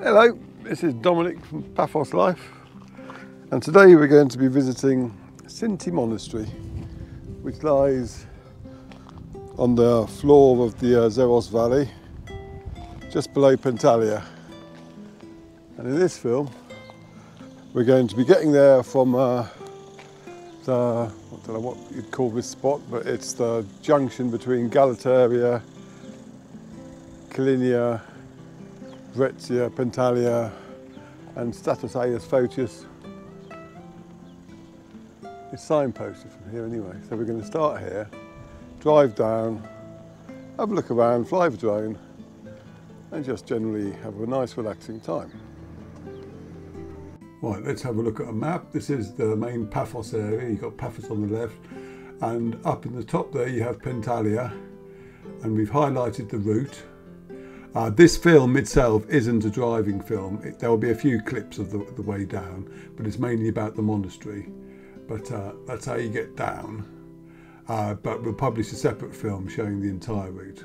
Hello, this is Dominic from Paphos Life, and today we're going to be visiting Sinti Monastery, which lies on the floor of the Xeros Valley, just below Pentalia. And in this film, we're going to be getting there from I don't know what you'd call this spot, but it's the junction between Galateria, Kalinia, Brezia, Pentalia and Status Aeus Photius. It's signposted from here anyway, so we're going to start here, drive down, have a look around, fly the drone and just generally have a nice relaxing time. Right, let's have a look at a map. This is the main Paphos area. You've got Paphos on the left, and up in the top there you have Pentalia, and we've highlighted the route. This film itself isn't a driving film. There will be a few clips of the way down, but it's mainly about the monastery. But that's how you get down. But we'll publish a separate film showing the entire route.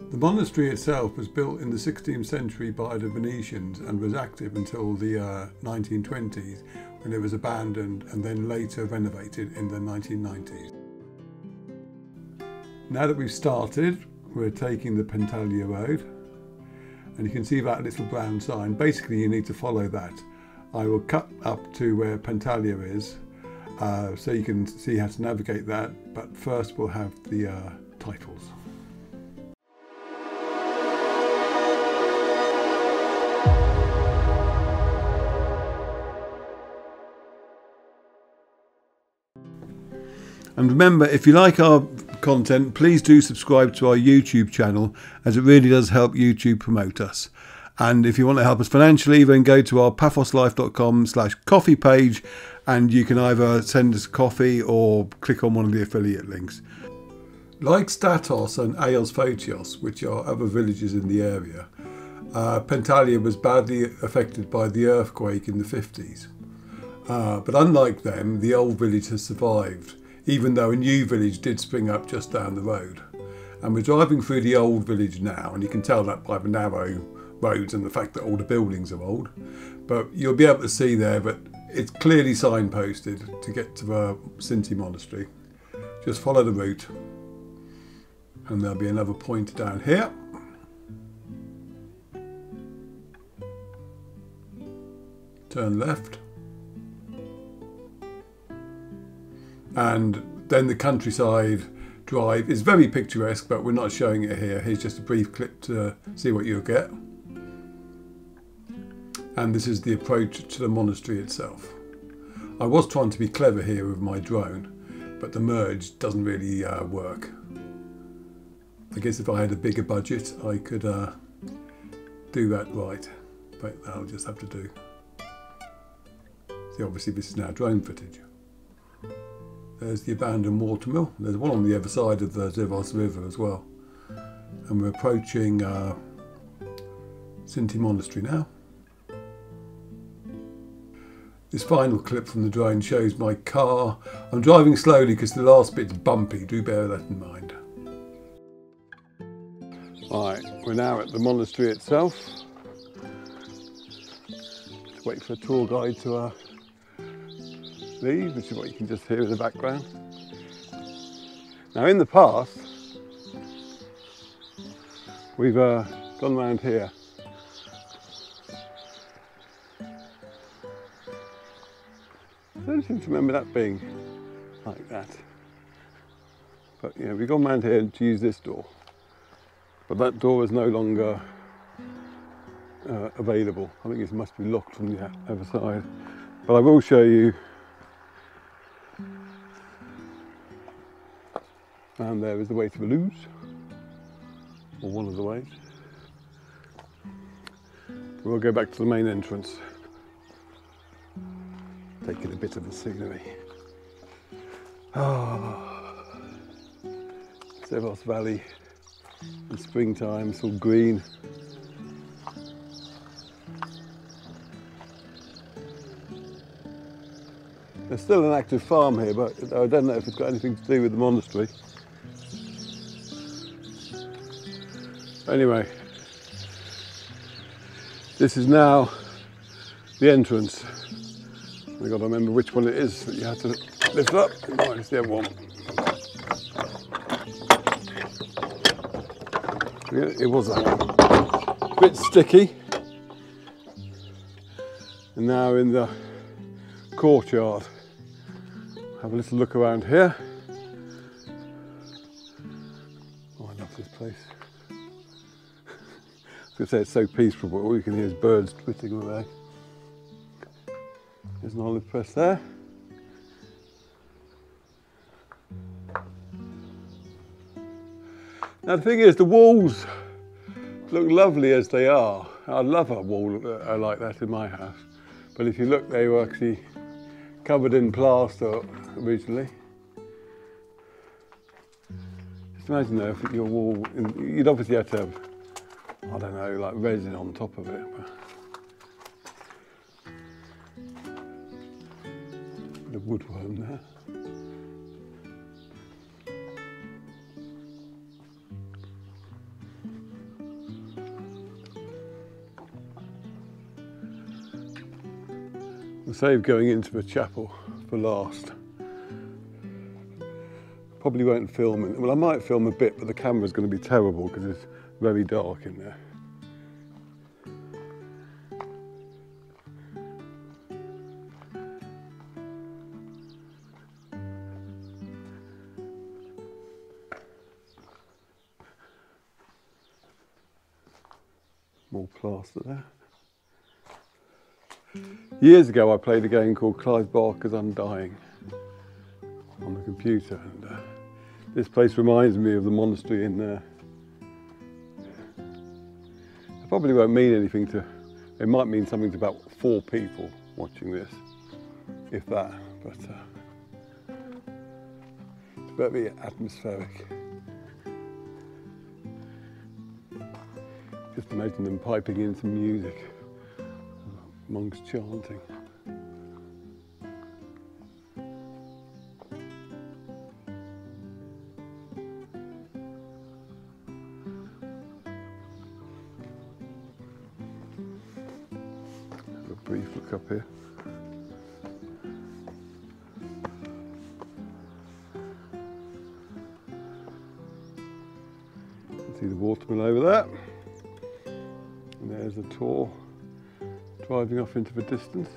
The monastery itself was built in the 16th century by the Venetians and was active until the 1920s, when it was abandoned and then later renovated in the 1990s. Now that we've started, we're taking the Pentalia road, and you can see that little brown sign. Basically you need to follow that. I will cut up to where Pentalia is so you can see how to navigate that, but first we'll have the titles. And remember, if you like our content, please do subscribe to our YouTube channel, as it really does help YouTube promote us. And if you want to help us financially, then go to our paphoslife.com/coffee page, and you can either send us coffee or click on one of the affiliate links. Like Statos and Aeos Photios, which are other villages in the area, Pentalia was badly affected by the earthquake in the 50s. But unlike them, the old village has survived, even though a new village did spring up just down the road. And we're driving through the old village now, and you can tell that by the narrow roads and the fact that all the buildings are old. But you'll be able to see there that it's clearly signposted to get to the Sinti Monastery. Just follow the route, and there'll be another point down here. Turn left. And then the countryside drive is very picturesque, but we're not showing it here. Here's just a brief clip to see what you'll get. And this is the approach to the monastery itself. I was trying to be clever here with my drone, but the merge doesn't really work. I guess if I had a bigger budget, I could do that right, but I'll just have to do. See, obviously this is now drone footage. There's the abandoned watermill. There's one on the other side of the Xeros River as well. And we're approaching Sinti Monastery now. This final clip from the drone shows my car. I'm driving slowly because the last bit's bumpy, do bear that in mind. Right, we're now at the monastery itself. Just wait for a tour guide to leave, which is what you can just hear in the background. Now in the past, we've gone around here. I don't seem to remember that being like that. But yeah, we've gone around here to use this door. But that door is no longer available. I think it must be locked from the other side. But I will show you. And there is the way to the loo, or one of the ways. We'll go back to the main entrance, taking a bit of the scenery. Xeros Valley in springtime, it's all green. There's still an active farm here, but I don't know if it's got anything to do with the monastery. Anyway, This is now the entrance. We've got to remember which one it is that you have to lift up. Oh, it's the other one. Yeah, it was a bit sticky. And now in the courtyard. Have a little look around here. Oh, I love this place. I was going to say it's so peaceful, but all you can hear is birds twittering away. There's an olive press there. Now the thing is, the walls look lovely as they are. I love a wall like that in my house. But if you look, they were actually covered in plaster originally. Just imagine though, if your wall, you'd obviously have to have, I don't know, like resin on top of it. The woodworm there. We'll save going into the chapel for last. Probably won't film it. Well, I might film a bit, but the camera's going to be terrible because it's very dark in there. More plaster there. Years ago I played a game called Clive Barker's Undying on the computer, and this place reminds me of the monastery in there. It probably won't mean anything to, it might mean something to about 4 people watching this, if that, but it's very atmospheric. Just imagine them piping in some music. Monks chanting. Have a brief look up here. You can see the watermill over there. And there's a tour driving off into the distance.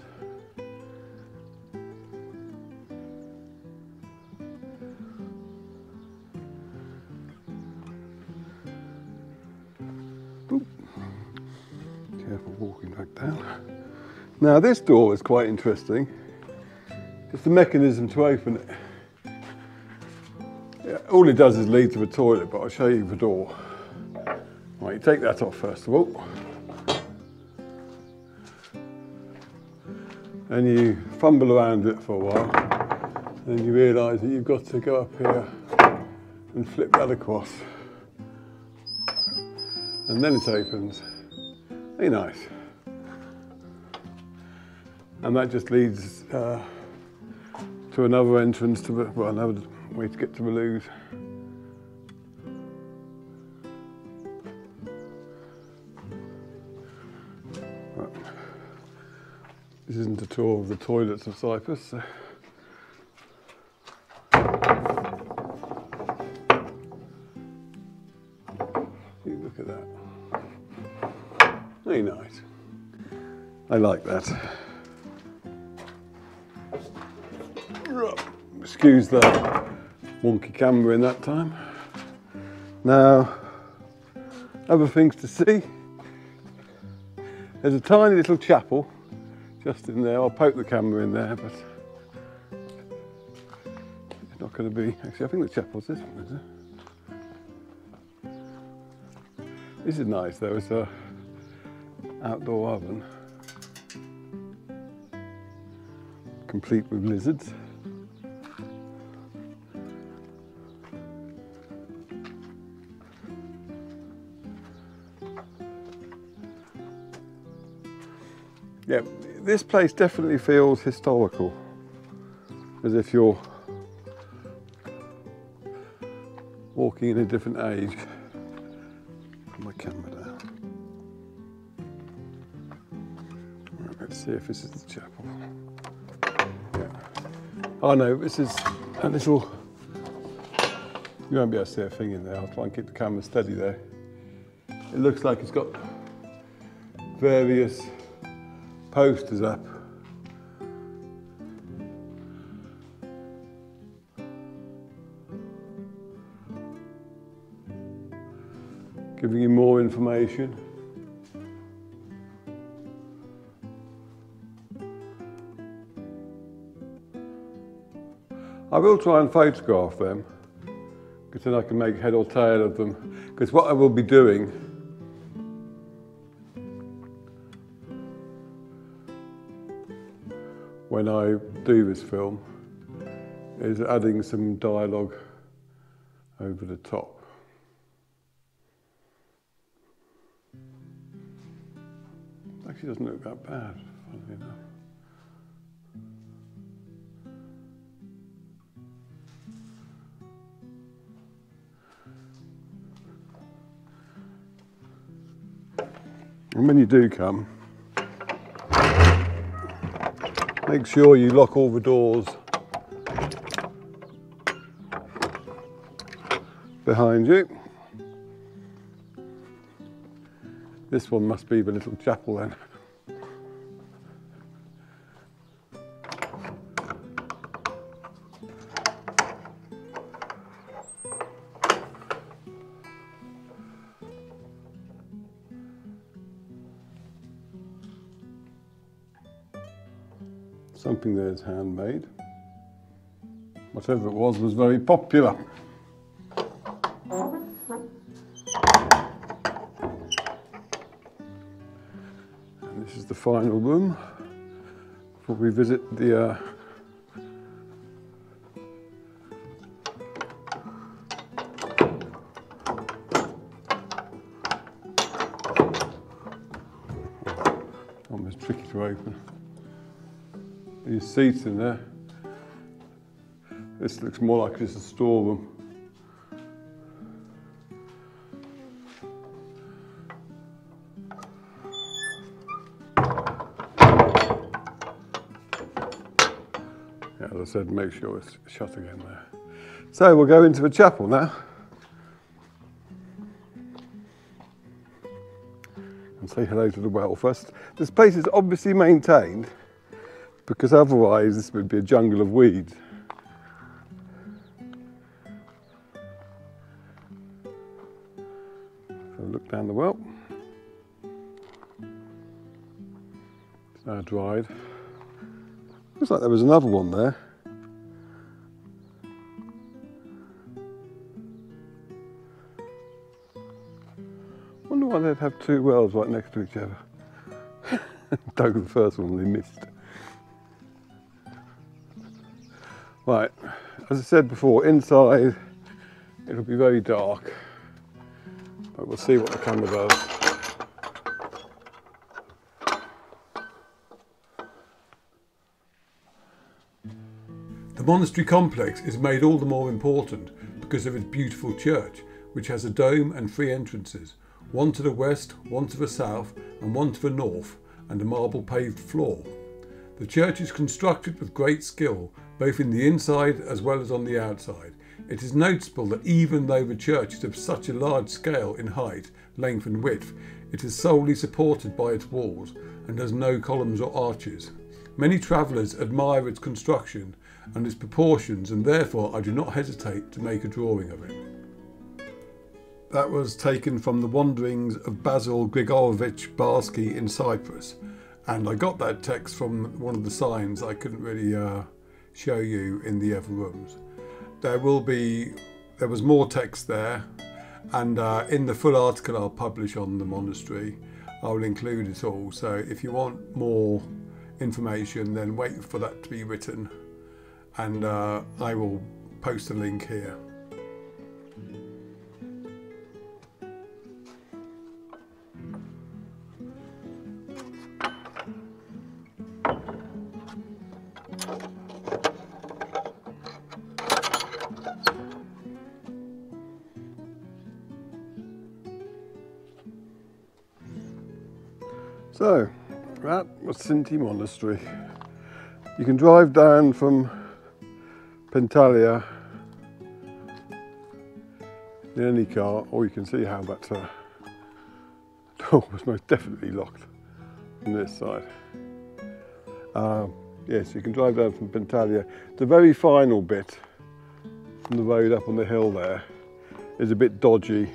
Ooh. Careful walking back down. Now this door is quite interesting. It's the mechanism to open it. Yeah, all it does is lead to the toilet, but I'll show you the door. Right, you take that off first of all. And you fumble around it for a while, then you realise that you've got to go up here and flip that across. And then it opens. Very nice. And that just leads to another entrance to the, well, another way to get to the loo. This isn't a tour of the toilets of Cyprus, so. You look at that. Very nice. I like that. Excuse the wonky camera in that time. Now, other things to see. There's a tiny little chapel just in there. I'll poke the camera in there, but it's not going to be. Actually, I think the chapel's this one, is it? This is nice though. It's a outdoor oven, complete with lizards. Yeah, this place definitely feels historical, as if you're walking in a different age. Put my camera down. Let's see if this is the chapel. Yeah. Oh no, this is a little... You won't be able to see a thing in there. I'll try and keep the camera steady there. It looks like it's got various posters up. Giving you more information. I will try and photograph them, because then I can make head or tail of them. Because what I will be doing when I do this film is adding some dialogue over the top. Actually doesn't look that bad, funnily enough. And when you do come, make sure you lock all the doors behind you. This one must be the little chapel then. Something there is handmade. Whatever it was very popular. And this is the final room before we visit the almost tricky to open. These seats in there. This looks more like just a storeroom. Yeah, as I said, make sure it's shut again there. So we'll go into the chapel now. And say hello to the well first. This place is obviously maintained, because otherwise this would be a jungle of weeds. So look down the well. It's now dried. Looks like there was another one there. Wonder why they'd have two wells right next to each other. Dug the first one, they missed. Right, as I said before, inside it'll be very dark, but we'll see what the camera does. The monastery complex is made all the more important because of its beautiful church, which has a dome and 3 entrances, one to the west, one to the south and one to the north, and a marble paved floor. The church is constructed with great skill, both in the inside as well as on the outside. It is noticeable that even though the church is of such a large scale in height, length and width, it is solely supported by its walls and has no columns or arches. Many travellers admire its construction and its proportions, and therefore I do not hesitate to make a drawing of it. That was taken from the wanderings of Basil Grigorovich Barsky in Cyprus, and I got that text from one of the signs I couldn't really show you in the other rooms. There was more text there, and in the full article I'll publish on the monastery, I will include it all. So if you want more information, then wait for that to be written, and I will post a link here. So, That was Sinti Monastery. You can drive down from Pentalia in any car, or you can see how that door was most definitely locked from this side. Yes, you can drive down from Pentalia. The very final bit from the road up on the hill there is a bit dodgy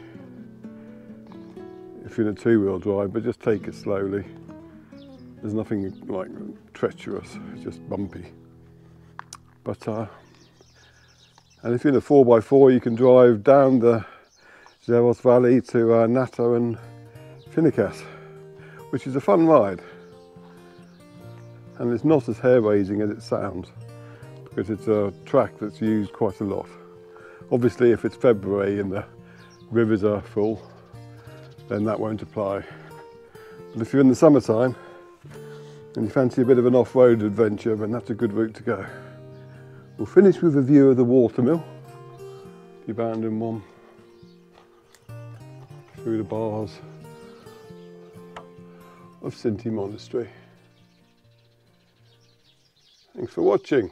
if you're in a two-wheel drive, but just take it slowly. There's nothing like treacherous, it's just bumpy. But and if you're in a 4x4, you can drive down the Xeros Valley to Nata and Finicas, which is a fun ride. And it's not as hair-raising as it sounds, because it's a track that's used quite a lot. Obviously, if it's February and the rivers are full, then that won't apply. But if you're in the summertime and you fancy a bit of an off-road adventure, then that's a good route to go. We'll finish with a view of the watermill, the abandoned one, through the bars of Sinti Monastery. Thanks for watching.